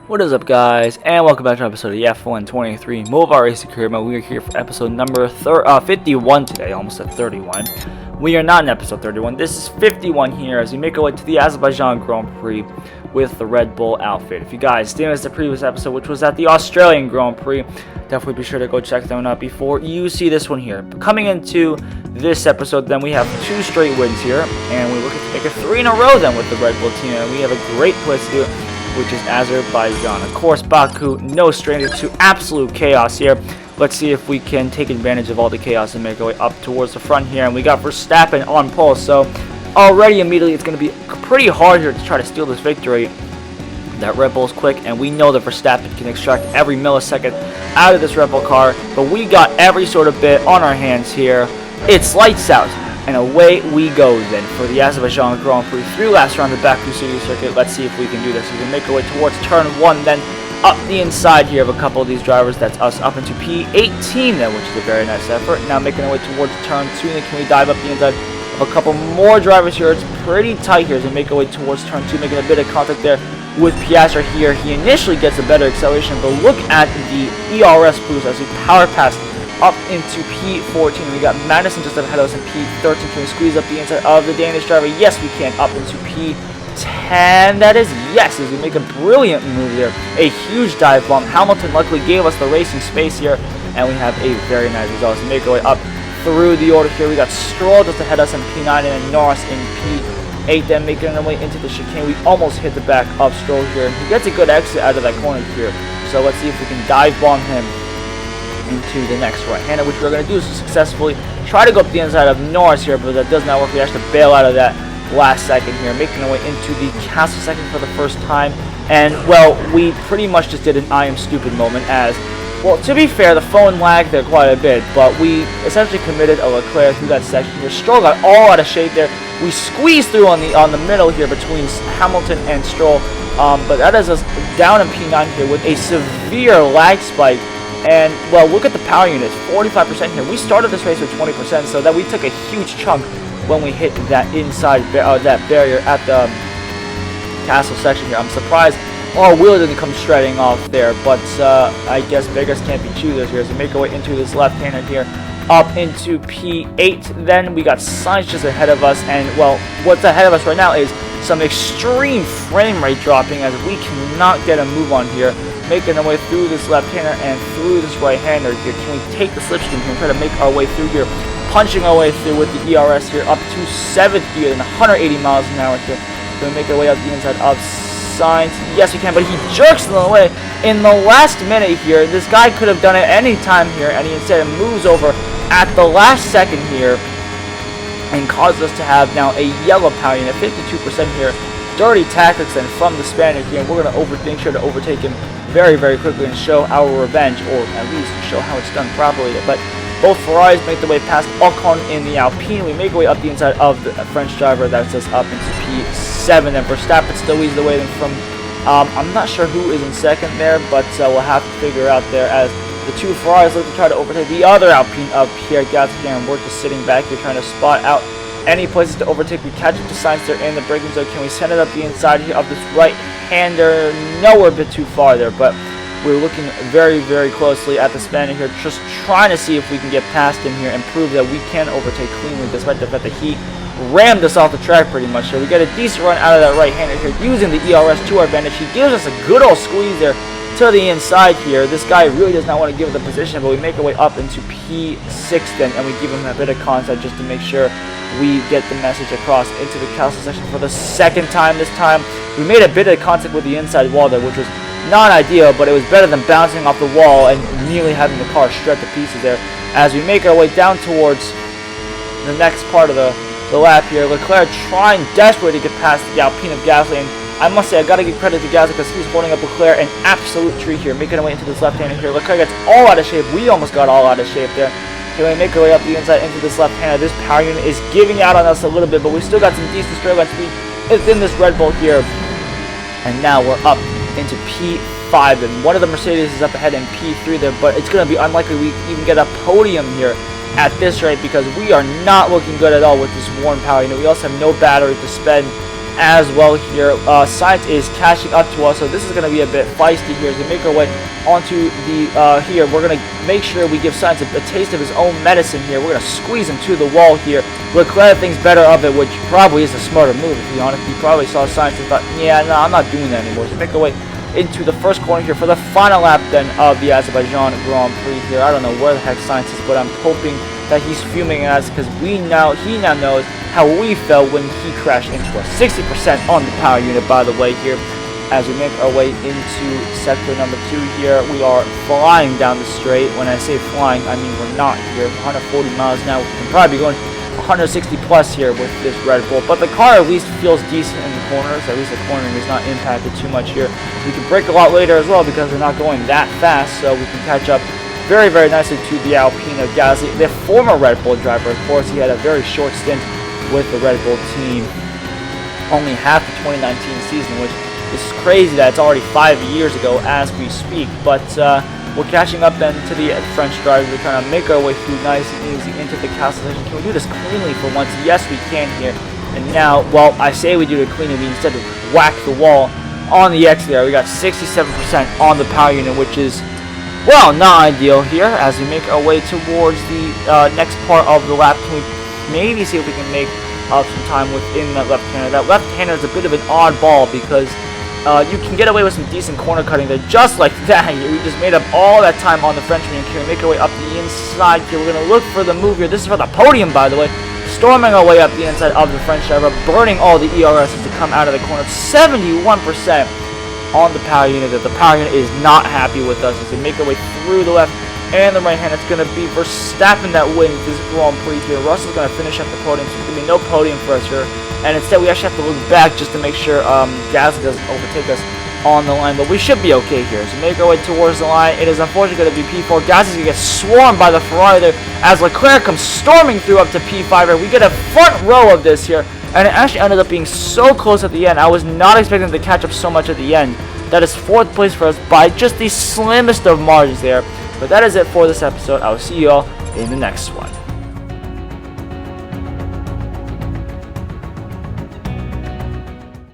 What is up, guys, and welcome back to an episode of the F123 Mobile Racing Career Mode. We are here for episode number 51 today, almost at 31. We are not in episode 31, this is 51 here as we make our way to the Azerbaijan Grand Prix with the Red Bull outfit. If you guys didn't miss the previous episode, which was at the Australian Grand Prix, definitely be sure to go check that one out before you see this one here. But coming into this episode, then we have 2 straight wins here, and we're looking to make it 3 in a row then with the Red Bull team, and we have a great place to do it, which is Azerbaijan. Of course, Baku, no stranger to absolute chaos here. Let's see if we can take advantage of all the chaos and make our way up towards the front here. And we got Verstappen on pole, so already immediately it's going to be pretty hard here to try to steal this victory. That Red Bull's quick, and we know that Verstappen can extract every millisecond out of this Red Bull car, but we got every sort of bit on our hands here. It's lights out. And away we go then for the Azerbaijan Grand Prix. 3 laps around the Baku City Circuit. Let's see if we can do this. We can make our way towards turn 1, then up the inside here of a couple of these drivers. That's us up into P18 then, which is a very nice effort. Now making our way towards turn 2, then can we dive up the inside of a couple more drivers here? It's pretty tight here as we make our way towards turn 2, making a bit of contact there with Piastri here. He initially gets a better acceleration, but look at the ERS boost as we power past up into P14. We got Madison just ahead of us in P13. Can we squeeze up the inside of the Danish driver? Yes, we can. Up into P10. That is yes, as we make a brilliant move there. A huge dive bomb. Hamilton luckily gave us the racing space here, and we have a very nice result. So make our way up through the order here. We got Stroll just ahead of us in P9 and then Norris in P8. Then making our way into the chicane. We almost hit the back of Stroll here. He gets a good exit out of that corner here. So let's see if we can dive bomb him into the next right-hander, which we're going to do successfully. Try to go up the inside of Norris here, but that does not work. We have to bail out of that last second here, making our way into the castle second for the first time. And, well, we pretty much just did an I am stupid moment as, well, to be fair, the phone lagged there quite a bit, but we essentially committed a Leclerc through that section here. Stroll got all out of shape there. We squeezed through on the middle here between Hamilton and Stroll, but that is us down in P9 here with a severe lag spike. And, well, look at the power units, 45% here. We started this race with 20%, so that we took a huge chunk when we hit that inside that barrier at the castle section here. I'm surprised our wheel didn't come shredding off there, but I guess beggars can't be choosers here. As we make our way into this left-hander here, up into P8. Then we got Sainz just ahead of us, and, well, what's ahead of us right now is some extreme frame rate dropping as we cannot get a move on here. Making our way through this left-hander and through this right-hander here. Can we take the slipstream? Can we try to make our way through here? Punching our way through with the ERS here up to 7th gear and 180 miles an hour here. Can we make our way up the inside of Sainz? Yes, we can, but he jerks in the way in the last minute here. This guy could have done it any time here, and he instead moves over at the last second here and caused us to have now a yellow power unit, 52% here. Dirty tactics then from the Spaniard here, and we're going to make sure to overtake him very, very quickly and show our revenge, or at least show how it's done properly. But both Ferraris make their way past Ocon in the Alpine. We make our way up the inside of the French driver. That's us up into P7, and Verstappen still leads the way then from, I'm not sure who is in second there, but we'll have to figure out there as the 2 Ferraris look to try to overtake the other Alpine of Pierre Gasly, and we're just sitting back here trying to spot out any places to overtake. We catch up to Sainz there in the braking zone. Can we send it up the inside here of this right-hander? No, we're a bit too far there, but we're looking very, very closely at the Spaniard here, just trying to see if we can get past him here and prove that we can overtake cleanly, despite the fact that he rammed us off the track pretty much. So we get a decent run out of that right-hander here, using the ERS to our advantage. He gives us a good old squeeze there to the inside here. This guy really does not want to give the position, but we make our way up into P6 then, and we give him a bit of contact just to make sure we get the message across into the castle section for the second time this time. We made a bit of contact with the inside wall there, which was not ideal, but it was better than bouncing off the wall and nearly having the car shred to pieces there. As we make our way down towards the next part of the lap here, Leclerc trying desperately to get past the Alpine of Gasly, and I must say, I gotta give credit to Gasly because he's holding up Leclerc an absolute tree here, making our way into this left-hander here. Leclerc gets all out of shape. We almost got all out of shape there. Can we make our way up the inside into this left-hander? This power unit is giving out on us a little bit, but we still got some decent straight line speed within this Red Bull here. And now we're up into P5, and one of the Mercedes is up ahead in P3 there, but it's going to be unlikely we even get a podium here at this rate because we are not looking good at all with this worn power unit. We also have no battery to spend as well here. Science is catching up to us, so this is going to be a bit feisty here as we make our way onto the here. We're going to make sure we give Science a taste of his own medicine here. We're going to squeeze him to the wall here. Leclerc thinks better of it, which probably is a smarter move, to be honest. He probably saw Science and thought, yeah, no, I'm not doing that anymore. So make our way into the first corner here for the final lap then of the Azerbaijan Grand Prix here. I don't know where the heck Science is, but I'm hoping that he's fuming at us because he now knows how we felt when he crashed into us. 60% on the power unit, by the way, here. As we make our way into sector number 2 here, we are flying down the straight. When I say flying, I mean we're not here. 140 miles now. We can probably be going 160 plus here with this Red Bull, but the car at least feels decent in the corners. At least the cornering is not impacted too much here. We can brake a lot later as well because we're not going that fast, so we can catch up very, very nicely to the Alpine of Gasly, the former Red Bull driver. Of course, he had a very short stint with the Red Bull team, only half the 2019 season, which is crazy that it's already 5 years ago as we speak. But we're catching up then to the French drivers. We're trying to make our way through nice and easy into the castle section. Can we do this cleanly for once? Yes, we can here. And now, well, I say we do it cleanly, we instead of whack the wall on the X there. We got 67% on the power unit, which is, well, not ideal here. As we make our way towards the next part of the lap, can we maybe see if we can make up some time within that left-hander? That left-hander is a bit of an odd ball because you can get away with some decent corner cutting there just like that. We just made up all that time on the Frenchman. Can we make our way up the inside here? We're going to look for the move here. This is for the podium, by the way. Storming our way up the inside of the French driver, burning all the ERSs to come out of the corner. 71% on the power unit. That the power unit is not happy with us as we make our way through the left and the right hand. It's going to be Verstappen that wins this Grand Prix here. Russell's going to finish at the podium, so there's going to be no podium for us here. And instead, we actually have to look back just to make sure Gasly doesn't overtake us on the line. But we should be okay here. So make our way towards the line. It is unfortunately going to be P4. Gasly's going to get swarmed by the Ferrari there as Leclerc comes storming through up to P5 here. We get a front row of this here. And it actually ended up being so close at the end. I was not expecting to catch up so much at the end. That is 4th place for us by just the slimmest of margins there. But that is it for this episode. I will see you all in the next one.